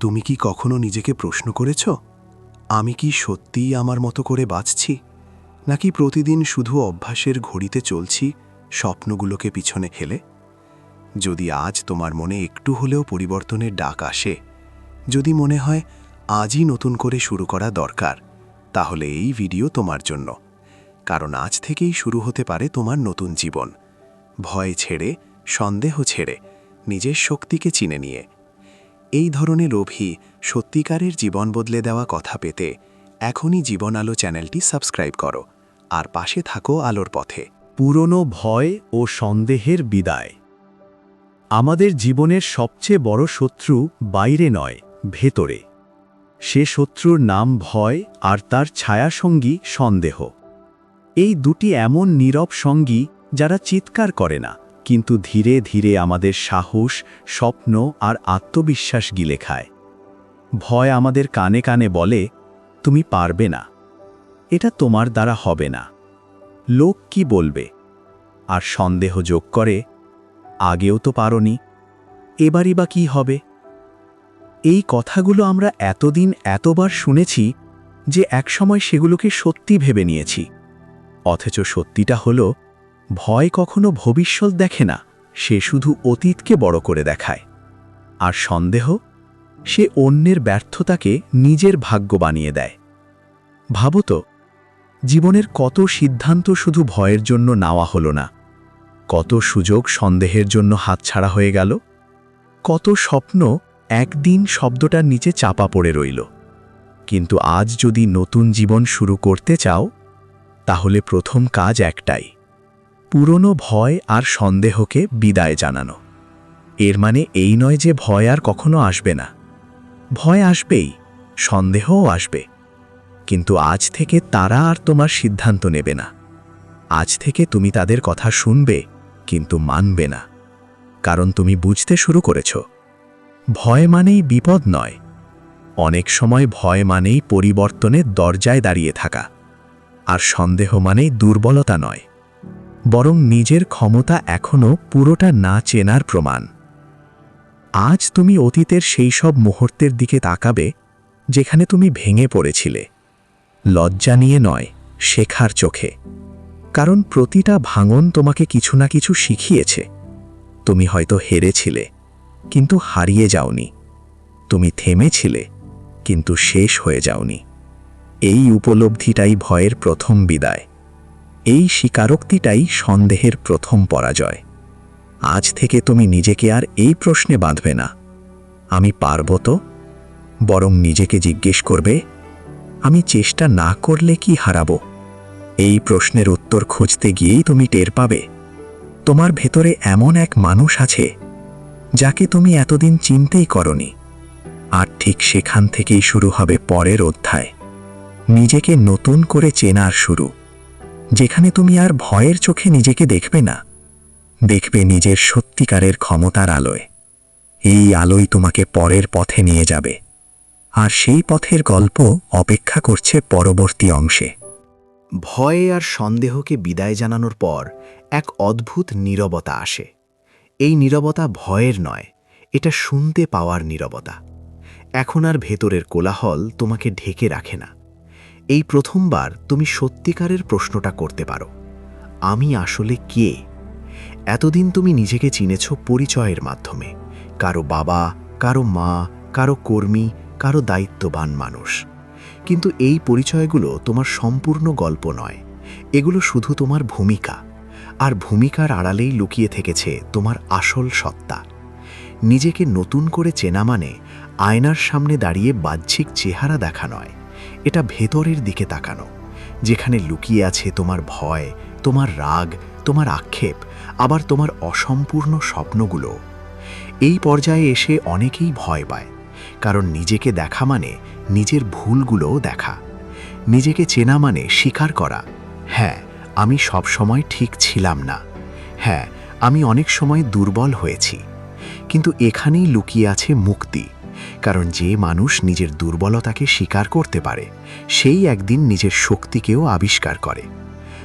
তুমি কি কখনো নিজেকে প্রশ্ন করেছ, আমি কি সত্যিই আমার মতো করে বাঁচছি, নাকি প্রতিদিন শুধু অভ্যাসের ঘড়িতে চলছি স্বপ্নগুলোকে পিছনে ফেলে? যদি আজ তোমার মনে একটু হলেও পরিবর্তনের ডাক আসে, যদি মনে হয় আজই নতুন করে শুরু করা দরকার, তাহলে এই ভিডিও তোমার জন্য। কারণ আজ থেকেই শুরু হতে পারে তোমার নতুন জীবন, ভয় ছেড়ে, সন্দেহ ছেড়ে, নিজের শক্তিকে চিনে নিয়ে। এই ধরনের সত্যিকারের জীবন বদলে দেওয়া কথা পেতে এখনই জীবন আলো চ্যানেলটি সাবস্ক্রাইব করো আর পাশে থাকো আলোর পথে। পুরনো ভয় ও সন্দেহের বিদায়। আমাদের জীবনের সবচেয়ে বড় শত্রু বাইরে নয়, ভেতরে। সে শত্রুর নাম ভয় আর তার ছায়াসঙ্গী সন্দেহ। এই দুটি এমন নীরব সঙ্গী যারা চিৎকার করে না, কিন্তু ধীরে ধীরে আমাদের সাহস, স্বপ্ন আর আত্মবিশ্বাস গিলে খায়। ভয় আমাদের কানে কানে বলে, তুমি পারবে না, এটা তোমার দ্বারা হবে না, লোক কি বলবে? আর সন্দেহ যোগ করে, আগেও তো পারোনি, এবারই বা কি হবে? এই কথাগুলো আমরা এতদিন এতবার শুনেছি যে একসময় সেগুলোকে সত্যি ভেবে নিয়েছি। অথচ সত্যিটা হলো, ভয় কখনো ভবিষ্যৎ দেখে না, সে শুধু অতীতকে বড় করে দেখায়। আর সন্দেহ, সে অন্যের ব্যর্থতাকে নিজের ভাগ্য বানিয়ে দেয়। ভাবো তো, জীবনের কত সিদ্ধান্ত শুধু ভয়ের জন্য নেওয়া হলো না, কত সুযোগ সন্দেহের জন্য হাতছাড়া হয়ে গেল, কত স্বপ্ন একদিন শব্দটার নিচে চাপা পড়ে রইল। কিন্তু আজ যদি নতুন জীবন শুরু করতে চাও, তাহলে প্রথম কাজ একটাই, পুরনো ভয় আর সন্দেহকে বিদায় জানানো। এর মানে এই নয় যে ভয় আর কখনো আসবে না। ভয় আসবেই, সন্দেহও আসবে, কিন্তু আজ থেকে তারা আর তোমার সিদ্ধান্ত নেবে না। আজ থেকে তুমি তাদের কথা শুনবে, কিন্তু মানবে না। কারণ তুমি বুঝতে শুরু করেছ, ভয় মানেই বিপদ নয়। অনেক সময় ভয় মানেই পরিবর্তনের দরজায় দাঁড়িয়ে থাকা। আর সন্দেহ মানেই দুর্বলতা নয়, বরং নিজের ক্ষমতা এখনও পুরোটা না চেনার প্রমাণ। আজ তুমি অতীতের সেই সব মুহূর্তের দিকে তাকাবে যেখানে তুমি ভেঙে পড়েছিলে, লজ্জা নিয়ে নয়, শেখার চোখে। কারণ প্রতিটা ভাঙন তোমাকে কিছু না কিছু শিখিয়েছে। তুমি হয়তো হেরেছিলে, কিন্তু হারিয়ে যাওনি। তুমি থেমেছিলে, কিন্তু শেষ হয়ে যাওনি। এই উপলব্ধিটাই ভয়ের প্রথম বিদায়। এই স্বীকারোক্তিটাই সন্দেহের প্রথম পরাজয়। আজ থেকে তুমি নিজেকে আর এই প্রশ্নে বাঁধবে না, আমি পারব তো? বরং নিজেকে জিজ্ঞেস করবে, আমি চেষ্টা না করলে কি হারাবো? এই প্রশ্নের উত্তর খুঁজতে গিয়েই তুমি টের পাবে, তোমার ভেতরে এমন এক মানুষ আছে যাকে তুমি এতদিন চিনতেই করনি। আর ঠিক সেখান থেকেই শুরু হবে পরের অধ্যায়, নিজেকে নতুন করে চেনার শুরু, যেখানে তুমি আর ভয়ের চোখে নিজেকে দেখবে না, দেখবে নিজের সত্যিকারের ক্ষমতার আলোয়। এই আলোই তোমাকে পরের পথে নিয়ে যাবে, আর সেই পথের গল্প অপেক্ষা করছে পরবর্তী অংশে। ভয় আর সন্দেহকে বিদায় জানানোর পর এক অদ্ভুত নীরবতা আসে। এই নীরবতা ভয়ের নয়, এটা শুনতে পাওয়ার নীরবতা। এখন আর ভেতরের কোলাহল তোমাকে ঢেকে রাখে না। এই প্রথমবার তুমি সত্যিকারের প্রশ্নটা করতে পারো, আমি আসলে কে? এতদিন তুমি নিজেকে চিনেছ পরিচয়ের মাধ্যমে, কারো বাবা, কারো মা, কারো কর্মী, কারো দায়িত্ববান মানুষ। কিন্তু এই পরিচয়গুলো তোমার সম্পূর্ণ গল্প নয়, এগুলো শুধু তোমার ভূমিকা। আর ভূমিকার আড়ালেই লুকিয়ে থেকেছে তোমার আসল সত্তা। নিজেকে নতুন করে চেনা মানে আয়নার সামনে দাঁড়িয়ে বাহ্যিক চেহারা দেখা নয়, এটা ভেতরের দিকে তাকানো, যেখানে লুকিয়ে আছে তোমার ভয়, তোমার রাগ, তোমার আক্ষেপ, আবার তোমার অসম্পূর্ণ স্বপ্নগুলো। এই পর্যায়ে এসে অনেকেই ভয় পায়, কারণ নিজেকে দেখা মানে নিজের ভুলগুলোও দেখা। নিজেকে চেনা মানে স্বীকার করা, হ্যাঁ আমি সব সময় ঠিক ছিলাম না, হ্যাঁ আমি অনেক সময় দুর্বল হয়েছি। কিন্তু এখানেই লুকিয়ে আছে মুক্তি, কারণ যে মানুষ নিজের দুর্বলতাকে স্বীকার করতে পারে, সেই একদিন নিজের শক্তিকেও আবিষ্কার করে।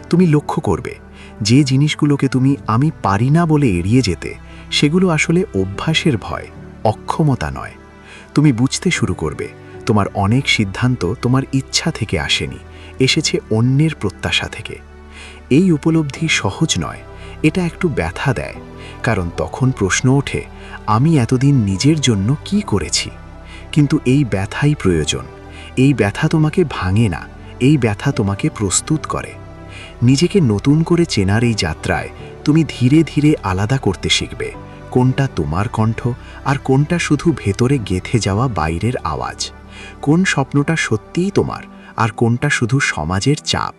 তুমি লক্ষ্য করবে, যে জিনিসগুলোকে তুমি আমি পারি না বলে এড়িয়ে যেতে, সেগুলো আসলে অভ্যাসের ভয়, অক্ষমতা নয়। তুমি বুঝতে শুরু করবে তোমার অনেক সিদ্ধান্ত তোমার ইচ্ছা থেকে আসেনি, এসেছে অন্যের প্রত্যাশা থেকে। এই উপলব্ধি সহজ নয়, এটা একটু ব্যথা দেয়, কারণ তখন প্রশ্ন ওঠে, আমি এতদিন নিজের জন্য কি করেছি? কিন্তু এই ব্যথাই প্রয়োজন। এই ব্যথা তোমাকে ভাঙে না, এই ব্যথা তোমাকে প্রস্তুত করে। নিজেকে নতুন করে চেনার এই যাত্রায় তুমি ধীরে ধীরে আলাদা করতে শিখবে কোনটা তোমার কণ্ঠ আর কোনটা শুধু ভেতরে গেঁথে যাওয়া বাইরের আওয়াজ, কোন স্বপ্নটা সত্যিই তোমার আর কোনটা শুধু সমাজের চাপ।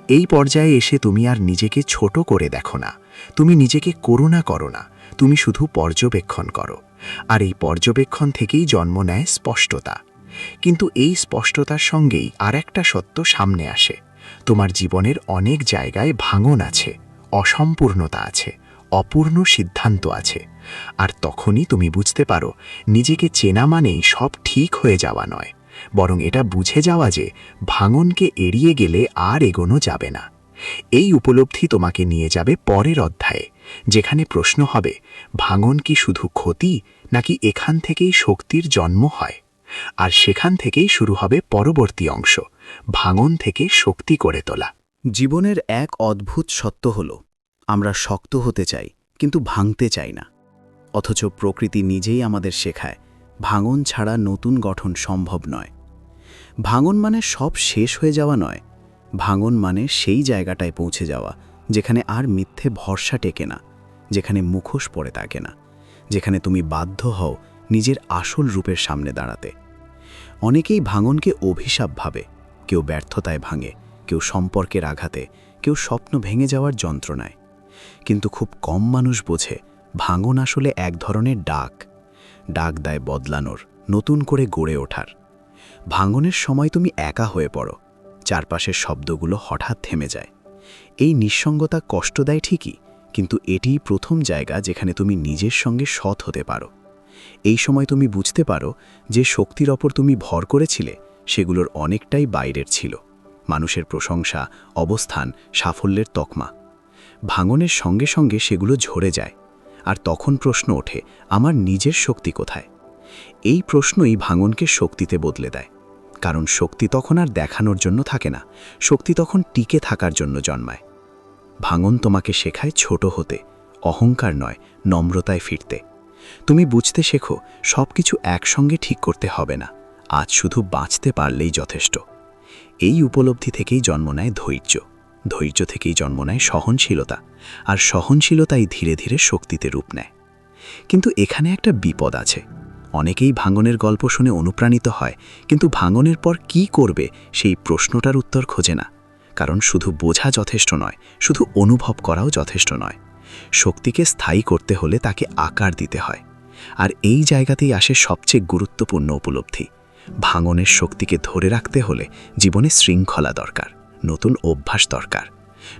এই পর্যায়ে এসে তুমি আর নিজেকে ছোট করে দেখো না, তুমি নিজেকে করুণা করো না, তুমি শুধু পর্যবেক্ষণ করো। আর এই পর্যবেক্ষণ থেকেই জন্ম নেয় স্পষ্টতা। কিন্তু এই স্পষ্টতার সঙ্গেই আরেকটা সত্য সামনে আসে, তোমার জীবনের অনেক জায়গায় ভাঙন আছে, অসম্পূর্ণতা আছে, অপূর্ণ সিদ্ধান্ত আছে। আর তখনই তুমি বুঝতে পারো নিজেকে চেনা মানেই সব ঠিক হয়ে যাওয়া নয়, বরং এটা বুঝে যাওয়া যে ভাঙনকে এড়িয়ে গেলে আর এগোনো যাবে না। এই উপলব্ধি তোমাকে নিয়ে যাবে পরের অধ্যায়ে, যেখানে প্রশ্ন হবে, ভাঙন কি শুধু ক্ষতি, নাকি এখান থেকেই শক্তির জন্ম হয়? আর সেখান থেকেই শুরু হবে পরবর্তী অংশ, ভাঙন থেকে শক্তি করে তোলা। জীবনের এক অদ্ভুত সত্য হল, আমরা শক্ত হতে চাই কিন্তু ভাঙতে চাই না। অথচ প্রকৃতি নিজেই আমাদের শেখায়, ভাঙন ছাড়া নতুন গঠন সম্ভব নয়। ভাঙন মানে সব শেষ হয়ে যাওয়া নয়, ভাঙন মানে সেই জায়গাটায় পৌঁছে যাওয়া যেখানে আর মিথ্যে ভরসা টেকে না, যেখানে মুখোশ পড়ে থাকে না, যেখানে তুমি বাধ্য হও নিজের আসল রূপের সামনে দাঁড়াতে। অনেকেই ভাঙনকে অভিশাপ ভাবে, কেউ ব্যর্থতায় ভাঙে, কেউ সম্পর্কের আঘাতে, কেউ স্বপ্ন ভেঙে যাওয়ার যন্ত্রণায়। কিন্তু খুব কম মানুষ বোঝে ভাঙন আসলে এক ধরনের ডাক দেয় বদলানোর, নতুন করে গড়ে ওঠার। ভাঙনের সময় তুমি একা হয়ে পড়ো, চারপাশের শব্দগুলো হঠাৎ থেমে যায়। এই নিঃসঙ্গতা কষ্ট দেয় ঠিকই, কিন্তু এটিই প্রথম জায়গা যেখানে তুমি নিজের সঙ্গে সৎ হতে পারো। এই সময় তুমি বুঝতে পারো যে শক্তির ওপর তুমি ভর করেছিলে সেগুলোর অনেকটাই বাইরের ছিল, মানুষের প্রশংসা, অবস্থান, সাফল্যের তকমা। ভাঙনের সঙ্গে সঙ্গে সেগুলো ঝরে যায়, আর তখন প্রশ্ন ওঠে, আমার নিজের শক্তি কোথায়? এই প্রশ্নই ভাঙনকে শক্তিতে বদলে দেয়। কারণ শক্তি তখন আর দেখানোর জন্য থাকে না, শক্তি তখন টিকে থাকার জন্য জন্মায়। ভাঙন তোমাকে শেখায় ছোট হতে, অহংকার নয়, নম্রতায় ফিরতে। তুমি বুঝতে শেখো সব কিছু একসঙ্গে ঠিক করতে হবে না, আজ শুধু বাঁচতে পারলেই যথেষ্ট। এই উপলব্ধি থেকেই জন্ম নেয় ধৈর্য, ধৈর্য থেকেই জন্ম নেয় সহনশীলতা, আর সহনশীলতাই ধীরে ধীরে শক্তিতে রূপ নেয়। কিন্তু এখানে একটা বিপদ আছে। অনেকেই ভাঙনের গল্প শুনে অনুপ্রাণিত হয়, কিন্তু ভাঙনের পর কি করবে সেই প্রশ্নটার উত্তর খোঁজে না। কারণ শুধু বোঝা যথেষ্ট নয়, শুধু অনুভব করাও যথেষ্ট নয়। শক্তিকে স্থায়ী করতে হলে তাকে আকার দিতে হয়। আর এই জায়গাতেই আসে সবচেয়ে গুরুত্বপূর্ণ উপলব্ধি, ভাঙনের শক্তিকে ধরে রাখতে হলে জীবনে শৃঙ্খলা দরকার, নতুন অভ্যাস দরকার।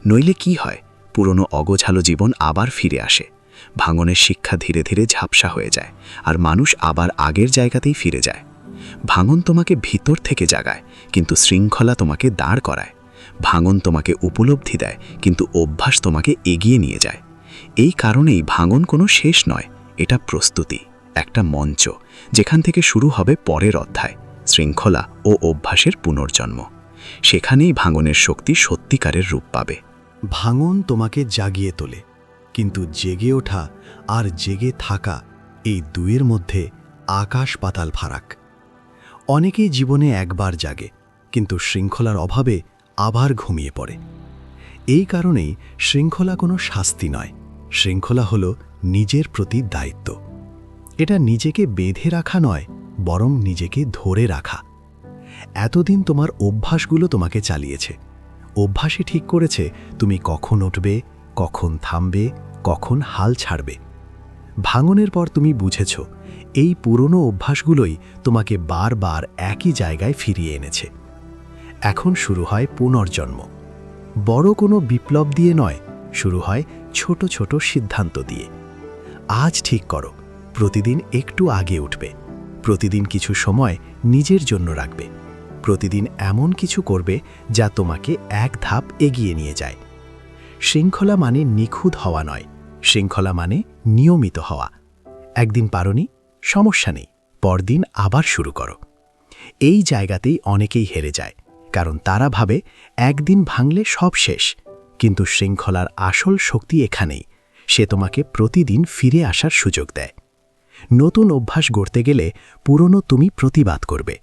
নইলে কি হয়, পুরনো অগোছালো জীবন আবার ফিরে আসে। ভাঙনের শিক্ষা ধীরে ধীরে ঝাপসা হয়ে যায়, আর মানুষ আবার আগের জায়গাতেই ফিরে যায়। ভাঙন তোমাকে ভিতর থেকে জাগায়, কিন্তু শৃঙ্খলা তোমাকে দাঁড় করায়। ভাঙন তোমাকে উপলব্ধি দেয়, কিন্তু অভ্যাস তোমাকে এগিয়ে নিয়ে যায়। এই কারণেই ভাঙন কোনো শেষ নয়, এটা প্রস্তুতি, একটা মঞ্চ, যেখান থেকে শুরু হবে পরের অধ্যায়, শৃঙ্খলা ও অভ্যাসের পুনর্জন্ম। সেখানেই ভাঙনের শক্তি সত্যিকারের রূপ পাবে। ভাঙন তোমাকে জাগিয়ে তোলে, কিন্তু জেগে ওঠা আর জেগে থাকা, এই দুয়ের মধ্যে আকাশ পাতাল ফারাক। অনেকেই জীবনে একবার জাগে, কিন্তু শৃঙ্খলার অভাবে আবার ঘুমিয়ে পড়ে। এই কারণেই শৃঙ্খলা কোনো শাস্তি নয়, শৃঙ্খলা হলো নিজের প্রতি দায়িত্ব। এটা নিজেকে বেঁধে রাখা নয়, বরং নিজেকে ধরে রাখা। এতদিন তোমার অভ্যাসগুলো তোমাকে চালিয়েছে, অভ্যাসে ঠিক করেছে তুমি কখন উঠবে, কখন থামবে, কখন হাল ছাড়বে। ভাঙনের পর তুমি বুঝেছ এই পুরনো অভ্যাসগুলোই তোমাকে বারবার একই জায়গায় ফিরিয়ে এনেছে। এখন শুরু হয় পুনর্জন্ম, বড় কোনো বিপ্লব দিয়ে নয়, শুরু হয় ছোট ছোট সিদ্ধান্ত দিয়ে। আজ ঠিক করো, প্রতিদিন একটু আগে উঠবে, প্রতিদিন কিছু সময় নিজের জন্য রাখবে, প্রতিদিন এমন কিছু করবে যা তোমাকে এক ধাপ এগিয়ে নিয়ে যায়। শৃঙ্খলা মানে নিখুঁত হওয়া নয়, শৃঙ্খলা মানে নিয়মিত হওয়া। একদিন পারোনি, সমস্যা নেই, পরদিন আবার শুরু করো। এই জায়গাতেই অনেকেই হেরে যায়, কারণ তারা ভাবে একদিন ভাঙলে সব শেষ। কিন্তু শৃঙ্খলার আসল শক্তি এখানেই, সে তোমাকে প্রতিদিন ফিরে আসার সুযোগ দেয়। নতুন অভ্যাস গড়তে গেলে পুরনো তুমি প্রতিবাদ করবে।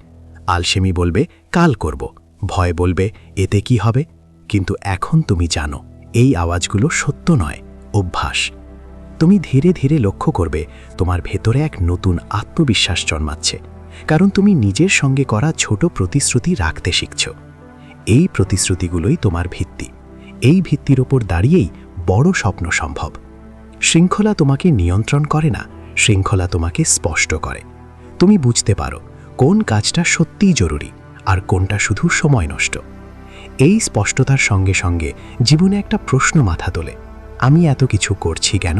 আলসেমি বলবে কাল করব, ভয় বলবে এতে কি হবে। কিন্তু এখন তুমি জানো এই আওয়াজগুলো সত্য নয়, অভ্যাস। তুমি ধীরে ধীরে লক্ষ্য করবে তোমার ভেতরে এক নতুন আত্মবিশ্বাস জন্মাচ্ছে, কারণ তুমি নিজের সঙ্গে করা ছোট প্রতিশ্রুতি রাখতে শিখছ। এই প্রতিশ্রুতিগুলোই তোমার ভিত্তি। এই ভিত্তির ওপর দাঁড়িয়েই বড় স্বপ্ন সম্ভব। শৃঙ্খলা তোমাকে নিয়ন্ত্রণ করে না, শৃঙ্খলা তোমাকে স্পষ্ট করে। তুমি বুঝতে পারো কোন কাজটা সত্যিই জরুরি আর কোনটা শুধু সময় নষ্ট। এই স্পষ্টতার সঙ্গে সঙ্গে জীবনে একটা প্রশ্ন মাথা তোলে, আমি এত কিছু করছি কেন?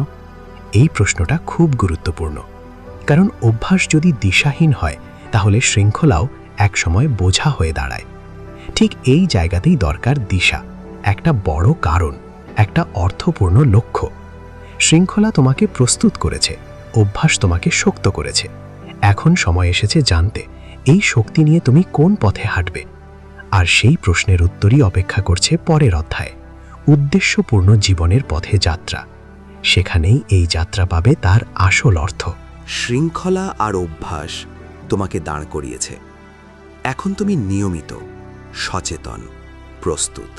এই প্রশ্নটা খুব গুরুত্বপূর্ণ, কারণ অভ্যাস যদি দিশাহীন হয় তাহলে শৃঙ্খলাও একসময় বোঝা হয়ে দাঁড়ায়। ঠিক এই জায়গাতেই দরকার দিশা, একটা বড় কারণ, একটা অর্থপূর্ণ লক্ষ্য। শৃঙ্খলা তোমাকে প্রস্তুত করেছে, অভ্যাস তোমাকে শক্ত করেছে। এখন সময় এসেছে জানতে এই শক্তি নিয়ে তুমি কোন পথে হাঁটবে। আর সেই প্রশ্নের উত্তরই অপেক্ষা করছে পরের অধ্যায়ে, উদ্দেশ্যপূর্ণ জীবনের পথে যাত্রা। সেখানেই এই যাত্রা পাবে তার আসল অর্থ। শৃঙ্খলা আর অভ্যাস তোমাকে দাঁড় করিয়েছে। এখন তুমি নিয়মিত, সচেতন, প্রস্তুত।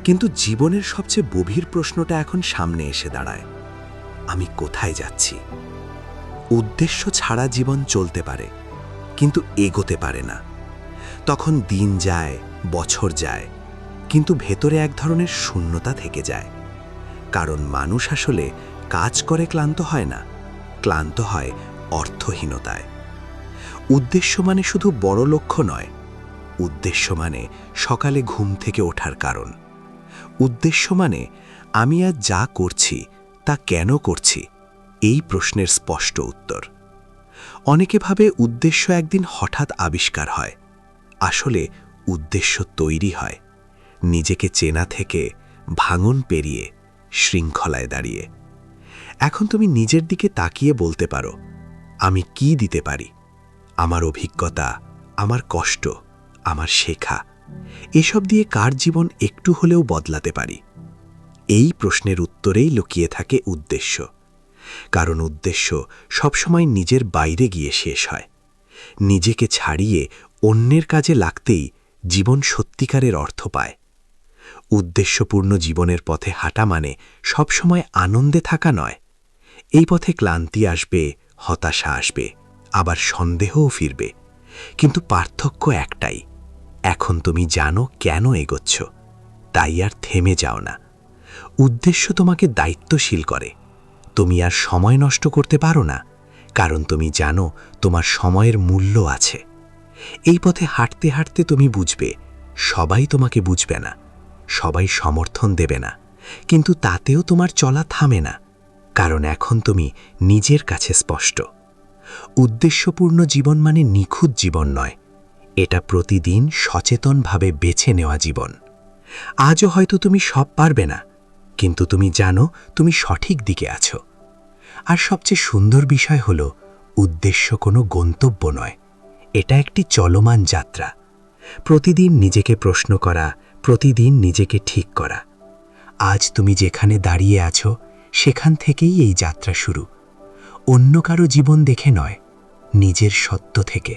কিন্তু জীবনের সবচেয়ে গভীর প্রশ্নটা এখন সামনে এসে দাঁড়ায়, আমি কোথায় যাচ্ছি? উদ্দেশ্য ছাড়া জীবন চলতে পারে, কিন্তু এগোতে পারে না। তখন দিন যায়, বছর যায়, কিন্তু ভেতরে এক ধরনের শূন্যতা থেকে যায়। কারণ মানুষ আসলে কাজ করে ক্লান্ত হয় না, ক্লান্ত হয় অর্থহীনতায়। উদ্দেশ্য মানে শুধু বড় লক্ষ্য নয়, উদ্দেশ্য মানে সকালে ঘুম থেকে ওঠার কারণ। উদ্দেশ্য মানে আমি আজ যা করছি তা কেন করছি, এই প্রশ্নের স্পষ্ট উত্তর। অনেকে ভাবে উদ্দেশ্য একদিন হঠাৎ আবিষ্কার হয়। আসলে উদ্দেশ্য তৈরি হয় নিজেকে চেনা থেকে, ভাঙন পেরিয়ে, শৃঙ্খলায় দাঁড়িয়ে। এখন তুমি নিজের দিকে তাকিয়ে বলতে পারো, আমি কি দিতে পারি? আমার অভিজ্ঞতা, আমার কষ্ট, আমার শেখা, এসব দিয়ে কার জীবন একটু হলেও বদলাতে পারি? এই প্রশ্নের উত্তরেই লুকিয়ে থাকে উদ্দেশ্য। কারণ উদ্দেশ্য সবসময় নিজের বাইরে গিয়ে শেষ হয়। নিজেকে ছাড়িয়ে অন্যের কাজে লাগতেই জীবন সত্যিকারের অর্থ পায়। উদ্দেশ্যপূর্ণ জীবনের পথে হাঁটা মানে সবসময় আনন্দে থাকা নয়। এই পথে ক্লান্তি আসবে, হতাশা আসবে, আবার সন্দেহও ফিরবে। কিন্তু পার্থক্য একটাই, এখন তুমি জানো কেন এগোচ্ছ, তাই আর থেমে যাও না। উদ্দেশ্য তোমাকে দায়িত্বশীল করে। তুমি আর সময় নষ্ট করতে পারো না, কারণ তুমি জানো তোমার সময়ের মূল্য আছে। এই পথে হাঁটতে হাঁটতে তুমি বুঝবে, সবাই তোমাকে বুঝবে না, সবাই সমর্থন দেবে না, কিন্তু তাতেও তোমার চলা থামে না, কারণ এখন তুমি নিজের কাছে স্পষ্ট। উদ্দেশ্যপূর্ণ জীবন মানে নিখুঁত জীবন নয়, এটা প্রতিদিন সচেতনভাবে বেছে নেওয়া জীবন। আজও হয়তো তুমি সব পারবে না, কিন্তু তুমি জানো তুমি সঠিক দিকে আছো। আর সবচেয়ে সুন্দর বিষয় হলো, উদ্দেশ্য কোনো গন্তব্য নয়, এটা একটি চলমান যাত্রা। প্রতিদিন নিজেকে প্রশ্ন করা, প্রতিদিন নিজেকে ঠিক করা। আজ তুমি যেখানে দাঁড়িয়ে আছো সেখান থেকেই এই যাত্রা শুরু। অন্য কারো জীবন দেখে নয়, নিজের সত্য থেকে।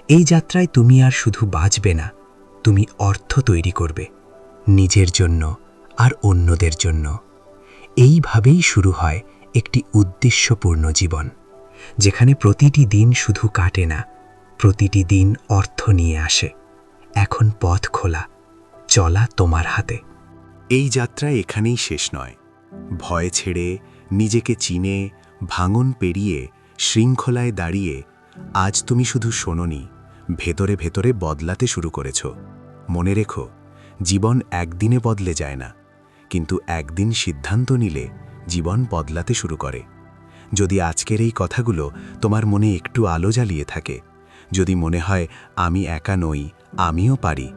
এই যাত্রায় তুমি আর শুধু বাঁচবে না, তুমি অর্থ তৈরি করবে, নিজের জন্য আর অন্যদের জন্য। এইভাবেই শুরু হয় একটি উদ্দেশ্যপূর্ণ জীবন, যেখানে প্রতিটি দিন শুধু কাটে না, প্রতিটি দিন অর্থ নিয়ে আসে। এখন পথ খোলা, চলা তোমার হাতে। এই যাত্রা এখানেই শেষ নয়। ভয় ছেড়ে, নিজেকে চিনে, ভাঙন পেরিয়ে, শৃঙ্খলায় দাঁড়িয়ে আজ তুমি শুধু শোনোনি, ভেতরে ভেতরে বদলাতে শুরু করেছ। মনে রেখো, জীবন একদিনে বদলে যায় না, কিন্তু একদিন সিদ্ধান্ত নিলে জীবন বদলাতে শুরু করে। যদি আজকের এই কথাগুলো তোমার মনে একটু আলো জ্বালিয়ে থাকে, যদি মনে হয় আমি একা নই, আমিও পারি,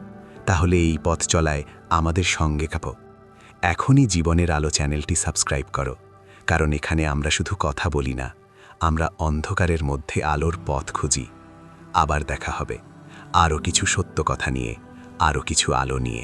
তাহলে এই পথ চলায় আমাদের সঙ্গে কাঁপো। এখনই জীবনের আলো চ্যানেলটি সাবস্ক্রাইব করো, কারণ এখানে আমরা শুধু কথা বলি না, আমরা অন্ধকারের মধ্যে আলোর পথ খুঁজি। আবার দেখা হবে আরও কিছু সত্য কথা নিয়ে, আরও কিছু আলো নিয়ে।